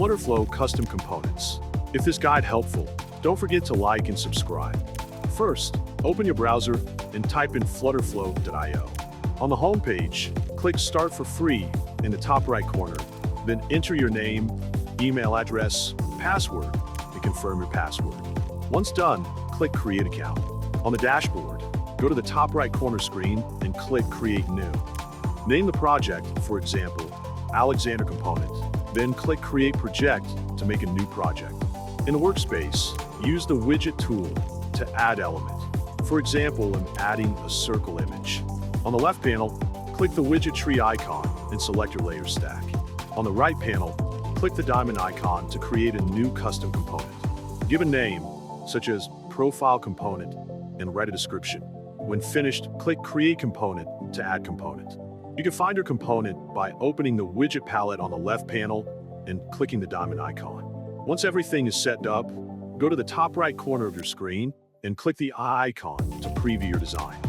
Flutterflow custom components. If this guide helpful, don't forget to like and subscribe. First, open your browser and type in flutterflow.io. On the home page, click Start for free in the top right corner, then enter your name, email address, password, and confirm your password. Once done, click Create Account. On the dashboard, go to the top right corner screen and click Create New. Name the project, for example, Alexander Component, then click Create Project to make a new project. In the workspace, use the widget tool to add element. For example, I'm adding a circle image. On the left panel, click the widget tree icon and select your layer stack. On the right panel, click the diamond icon to create a new custom component. Give a name, such as Profile Component, and write a description. When finished, click Create Component to add component. You can find your component by opening the widget palette on the left panel and clicking the diamond icon. Once everything is set up, go to the top right corner of your screen and click the eye icon to preview your design.